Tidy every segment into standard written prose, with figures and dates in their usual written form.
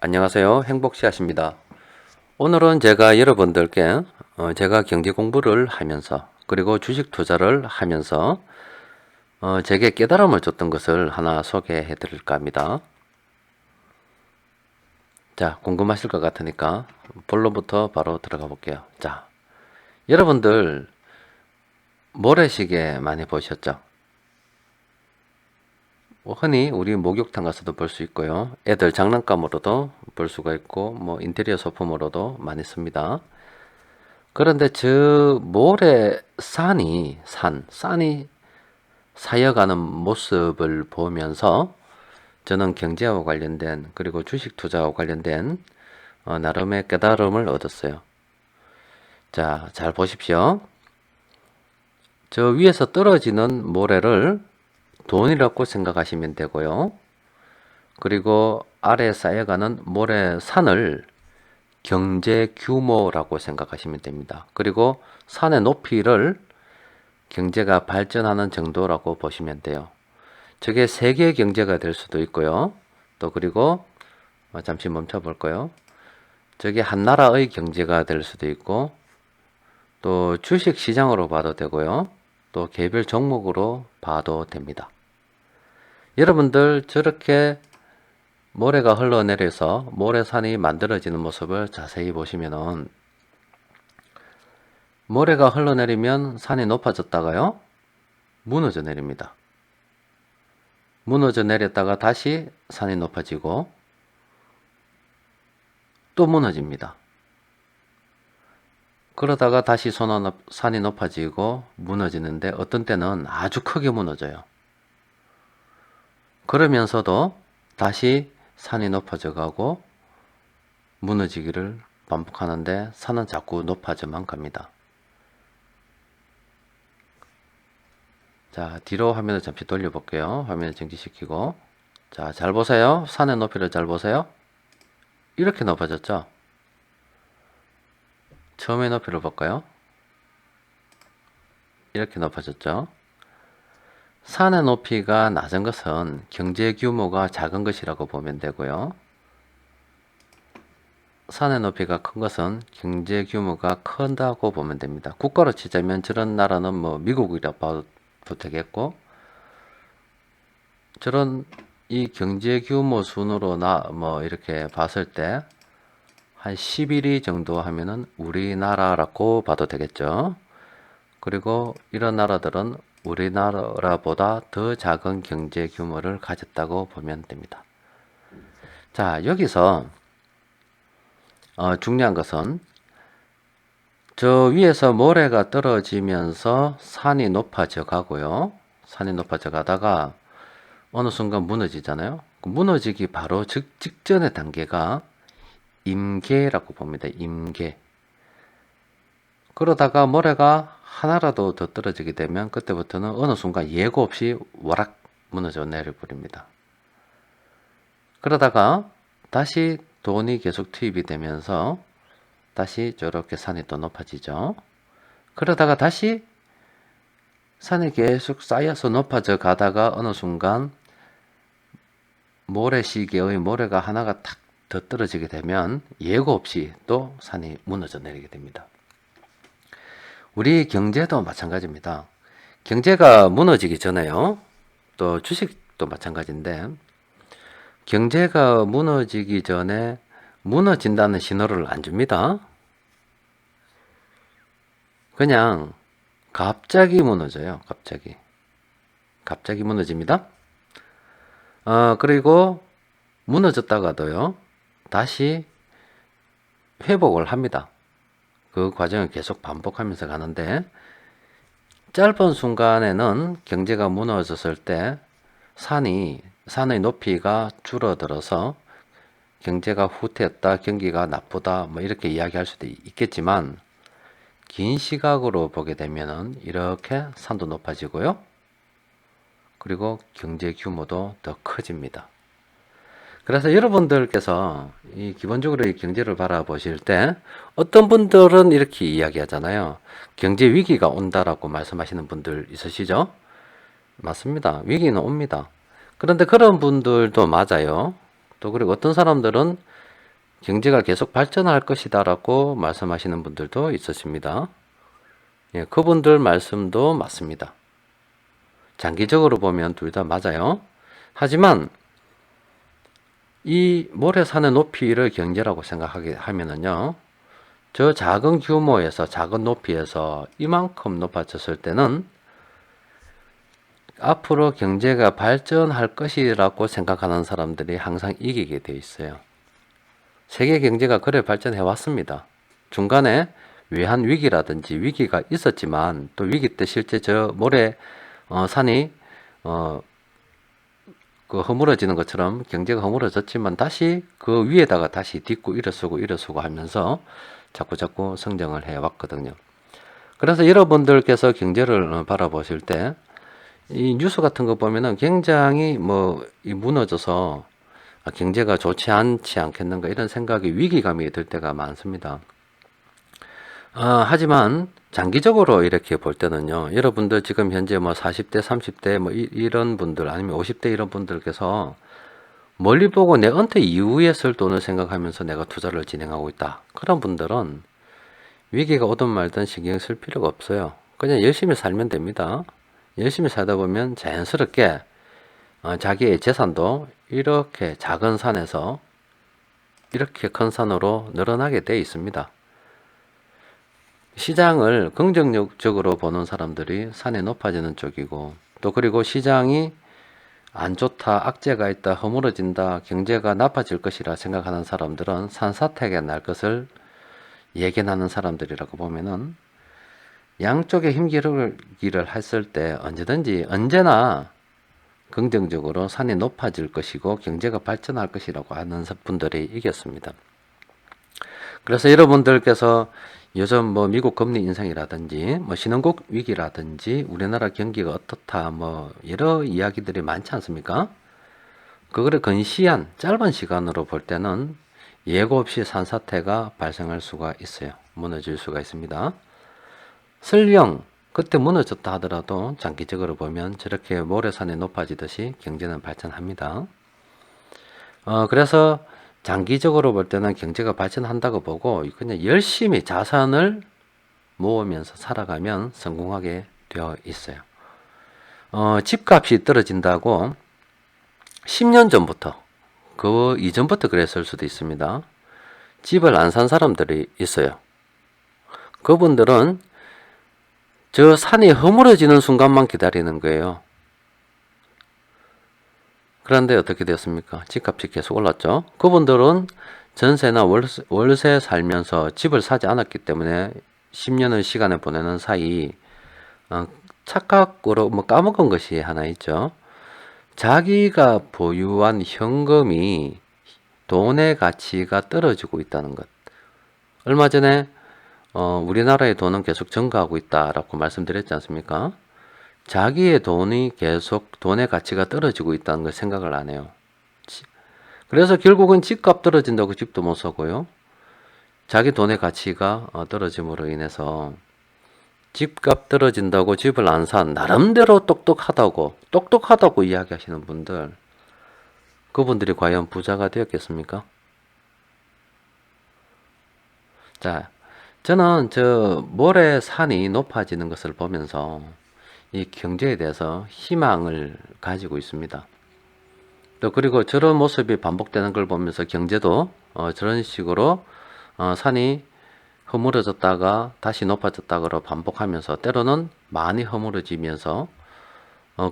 안녕하세요. 행복씨앗입니다. 오늘은 제가 여러분들께 제가 경제 공부를 하면서 그리고 주식 투자를 하면서 제게 깨달음을 줬던 것을 하나 소개해 드릴까 합니다. 자, 궁금하실 것 같으니까 본론부터 바로 들어가 볼게요. 자, 여러분들 모래시계 많이 보셨죠? 흔히 우리 목욕탕 가서도 볼 수 있고요. 애들 장난감으로도 볼 수가 있고 인테리어 소품으로도 많이 씁니다. 그런데 저 산이 사여가는 모습을 보면서 저는 경제와 관련된 그리고 주식 투자와 관련된 나름의 깨달음을 얻었어요. 자, 잘 보십시오. 저 위에서 떨어지는 모래를 돈이라고 생각하시면 되고요. 그리고 아래에 쌓여가는 모래산을 경제 규모라고 생각하시면 됩니다. 그리고 산의 높이를 경제가 발전하는 정도라고 보시면 돼요. 저게 세계 경제가 될 수도 있고요. 또 그리고 잠시 멈춰 볼까요? 저게 한 나라의 경제가 될 수도 있고 또 주식 시장으로 봐도 되고요. 또 개별 종목으로 봐도 됩니다. 여러분들 저렇게 모래가 흘러내려서 모래산이 만들어지는 모습을 자세히 보시면은 모래가 흘러내리면 산이 높아졌다가요 무너져 내립니다. 무너져 내렸다가 다시 산이 높아지고 또 무너집니다. 그러다가 다시 산이 높아지고 무너지는데 어떤 때는 아주 크게 무너져요. 그러면서도 다시 산이 높아져 가고 무너지기를 반복하는데 산은 자꾸 높아져만 갑니다. 자, 뒤로 화면을 잠시 돌려볼게요. 화면을 정지시키고. 자, 잘 보세요. 산의 높이를 잘 보세요. 이렇게 높아졌죠? 처음의 높이를 볼까요? 이렇게 높아졌죠? 산의 높이가 낮은 것은 경제 규모가 작은 것이라고 보면 되고요. 산의 높이가 큰 것은 경제 규모가 큰다고 보면 됩니다. 국가로 치자면 저런 나라는 미국이라 봐도 되겠고, 저런 이 경제 규모 순으로 이렇게 봤을 때 한 11위 정도 하면은 우리나라라고 봐도 되겠죠. 그리고 이런 나라들은 우리나라보다 더 작은 경제 규모를 가졌다고 보면 됩니다. 자, 여기서 중요한 것은 저 위에서 모래가 떨어지면서 산이 높아져 가고요. 산이 높아져 가다가 어느 순간 무너지잖아요. 그 무너지기 바로 직전의 단계가 임계라고 봅니다. 임계. 그러다가 모래가 하나라도 더 떨어지게 되면 그때부터는 어느 순간 예고 없이 와락 무너져 내려버립니다. 그러다가 다시 돈이 계속 투입이 되면서 다시 저렇게 산이 또 높아지죠. 그러다가 다시 산이 계속 쌓여서 높아져 가다가 어느 순간 모래시계의 모래가 하나가 탁 더 떨어지게 되면 예고 없이 또 산이 무너져 내리게 됩니다. 우리 경제도 마찬가지입니다. 경제가 무너지기 전에요. 또 주식도 마찬가지인데 경제가 무너지기 전에 무너진다는 신호를 안 줍니다. 그냥 갑자기 무너져요. 갑자기 무너집니다. 그리고 무너졌다가도요. 다시 회복을 합니다. 그 과정을 계속 반복하면서 가는데 짧은 순간에는 경제가 무너졌을 때 산의 높이가 줄어들어서 경제가 후퇴했다, 경기가 나쁘다 이렇게 이야기할 수도 있겠지만 긴 시각으로 보게 되면은 이렇게 산도 높아지고요. 그리고 경제 규모도 더 커집니다. 그래서 여러분들께서 기본적으로 이 경제를 바라보실 때 어떤 분들은 이렇게 이야기하잖아요. 경제 위기가 온다라고 말씀하시는 분들 있으시죠? 맞습니다. 위기는 옵니다. 그런데 그런 분들도 맞아요. 또 그리고 어떤 사람들은 경제가 계속 발전할 것이다라고 말씀하시는 분들도 있으십니다. 예, 그분들 말씀도 맞습니다. 장기적으로 보면 둘 다 맞아요. 하지만 이 모래산의 높이를 경제라고 생각하게 하면은요, 저 작은 규모에서 작은 높이에서 이만큼 높아졌을 때는 앞으로 경제가 발전할 것이라고 생각하는 사람들이 항상 이기게 돼 있어요. 세계 경제가 그래 발전해 왔습니다. 중간에 외환 위기라든지 위기가 있었지만 또 위기 때 실제 저 모래 산이 그 허물어지는 것처럼 경제가 허물어졌지만 다시 그 위에다가 다시 딛고 일어서고 하면서 자꾸 성장을 해 왔거든요. 그래서 여러분들께서 경제를 바라보실 때 이 뉴스 같은 거 보면은 굉장히 이 무너져서 경제가 좋지 않지 않겠는가 이런 생각이 위기감이 들 때가 많습니다. 하지만 장기적으로 이렇게 볼 때는요, 여러분들 지금 현재 40대, 30대 이런 분들 아니면 50대 이런 분들께서 멀리 보고 내 은퇴 이후에 쓸 돈을 생각하면서 내가 투자를 진행하고 있다. 그런 분들은 위기가 오든 말든 신경 쓸 필요가 없어요. 그냥 열심히 살면 됩니다. 열심히 살다 보면 자연스럽게 자기의 재산도 이렇게 작은 산에서 이렇게 큰 산으로 늘어나게 돼 있습니다. 시장을 긍정적으로 보는 사람들이 산이 높아지는 쪽이고, 또 그리고 시장이 안 좋다, 악재가 있다, 허물어진다, 경제가 나빠질 것이라 생각하는 사람들은 산사태가 날 것을 예견하는 사람들이라고 보면은 양쪽의 힘기르기를 했을 때 언제나 긍정적으로 산이 높아질 것이고 경제가 발전할 것이라고 하는 분들이 이겼습니다. 그래서 여러분들께서 요즘 미국 금리 인상이라든지 신흥국 위기라든지 우리나라 경기가 어떻다 여러 이야기들이 많지 않습니까? 그거를 근시한 짧은 시간으로 볼 때는 예고 없이 산사태가 발생할 수가 있어요. 무너질 수가 있습니다. 설령 그때 무너졌다 하더라도 장기적으로 보면 저렇게 모래산이 높아지듯이 경제는 발전합니다. 그래서 장기적으로 볼 때는 경제가 발전한다고 보고 그냥 열심히 자산을 모으면서 살아가면 성공하게 되어 있어요. 집값이 떨어진다고 10년 전부터 그 이전부터 그랬을 수도 있습니다. 집을 안 산 사람들이 있어요. 그분들은 저 산이 허물어지는 순간만 기다리는 거예요. 그런데 어떻게 되었습니까? 집값이 계속 올랐죠. 그분들은 전세나 월세 살면서 집을 사지 않았기 때문에 10년의 시간을 보내는 사이 착각으로 까먹은 것이 하나 있죠. 자기가 보유한 현금이 돈의 가치가 떨어지고 있다는 것. 얼마 전에 우리나라의 돈은 계속 증가하고 있다라고 말씀드렸지 않습니까? 자기의 돈이 계속 돈의 가치가 떨어지고 있다는 걸 생각을 안 해요. 그래서 결국은 집값 떨어진다고 집도 못 사고요. 자기 돈의 가치가 떨어짐으로 인해서 집값 떨어진다고 집을 안 산 나름대로 똑똑하다고 이야기하시는 분들, 그분들이 과연 부자가 되었겠습니까? 자, 저는 저 모래산이 높아지는 것을 보면서 이 경제에 대해서 희망을 가지고 있습니다. 또 그리고 저런 모습이 반복되는 걸 보면서 경제도 저런 식으로 산이 허물어졌다가 다시 높아졌다가 반복하면서 때로는 많이 허물어지면서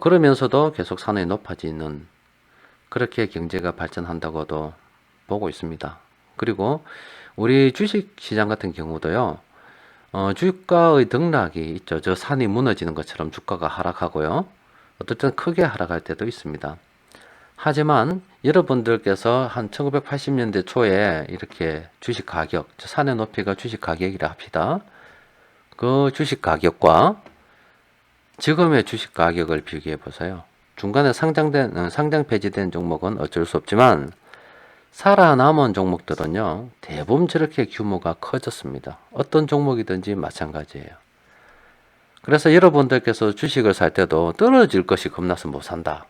그러면서도 계속 산이 높아지는, 그렇게 경제가 발전한다고도 보고 있습니다. 그리고 우리 주식시장 같은 경우도요, 주가의 등락이 있죠. 저 산이 무너지는 것처럼 주가가 하락하고요. 어떨 때는 크게 하락할 때도 있습니다. 하지만 여러분들께서 한 1980년대 초에 이렇게 주식 가격, 산의 높이가 주식 가격이라 합시다. 그 주식 가격과 지금의 주식 가격을 비교해 보세요. 중간에 상장 폐지된 종목은 어쩔 수 없지만 살아남은 종목들은요, 대부분 저렇게 규모가 커졌습니다. 어떤 종목이든지 마찬가지예요. 그래서 여러분들께서 주식을 살 때도 떨어질 것이 겁나서 못 산다,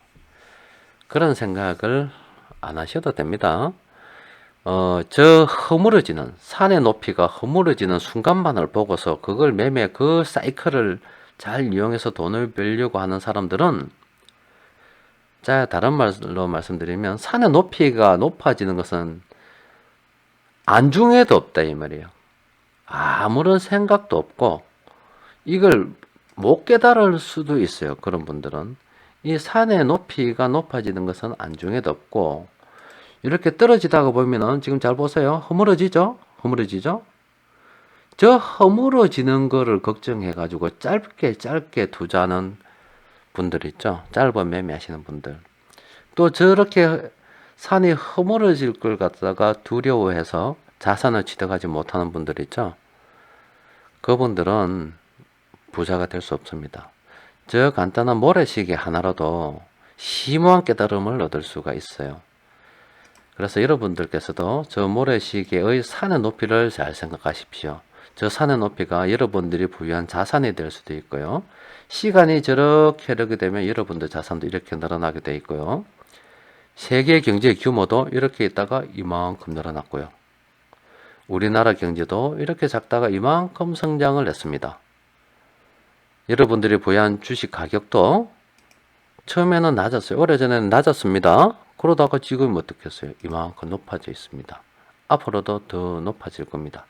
그런 생각을 안 하셔도 됩니다. 저 허물어지는 산의 높이가 허물어지는 순간만을 보고서 그걸 매매 그 사이클을 잘 이용해서 돈을 벌려고 하는 사람들은, 자, 다른 말로 말씀드리면 산의 높이가 높아지는 것은 안중에도 없다 이 말이에요. 아무런 생각도 없고 이걸 못 깨달을 수도 있어요. 그런 분들은 이 산의 높이가 높아지는 것은 안중에도 없고, 이렇게 떨어지다가 보면은 지금 잘 보세요. 허물어지죠? 허물어지죠? 저 허물어지는 거를 걱정해 가지고 짧게 투자하는 분들 있죠. 짧은 매매하시는 분들. 또 저렇게 산이 허물어질 걸 갖다가 두려워해서 자산을 취득하지 못하는 분들 있죠. 그분들은 부자가 될 수 없습니다. 저 간단한 모래시계 하나로도 심오한 깨달음을 얻을 수가 있어요. 그래서 여러분들께서도 저 모래시계의 산의 높이를 잘 생각하십시오. 저 산의 높이가 여러분들이 부유한 자산이 될 수도 있고요. 시간이 저렇게 흐르게 되면 여러분들 자산도 이렇게 늘어나게 돼 있고요. 세계 경제 규모도 이렇게 있다가 이만큼 늘어났고요. 우리나라 경제도 이렇게 작다가 이만큼 성장을 했습니다. 여러분들이 보유한 주식 가격도 처음에는 낮았어요. 오래전에는 낮았습니다. 그러다가 지금 어떻겠어요? 이만큼 높아져 있습니다. 앞으로도 더 높아질 겁니다.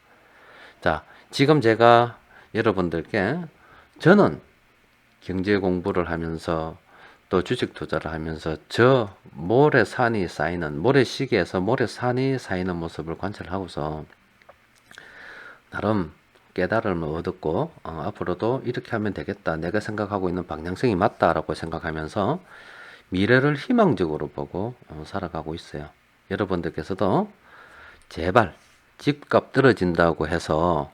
자, 지금 제가 여러분들께, 저는 경제 공부를 하면서 또 주식 투자를 하면서 저 모래산이 쌓이는, 모래시계에서 모래산이 쌓이는 모습을 관찰하고서 나름 깨달음을 얻었고, 앞으로도 이렇게 하면 되겠다, 내가 생각하고 있는 방향성이 맞다라고 생각하면서 미래를 희망적으로 보고 살아가고 있어요. 여러분들께서도 제발 집값 떨어진다고 해서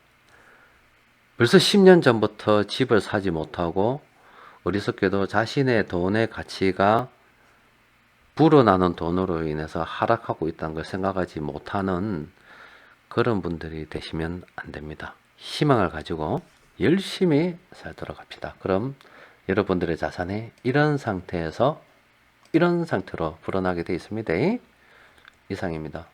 벌써 10년 전부터 집을 사지 못하고 어리석게도 자신의 돈의 가치가 불어나는 돈으로 인해서 하락하고 있다는 걸 생각하지 못하는 그런 분들이 되시면 안 됩니다. 희망을 가지고 열심히 살도록 합시다. 그럼 여러분들의 자산이 이런 상태로 불어나게 되어 있습니다. 이상입니다.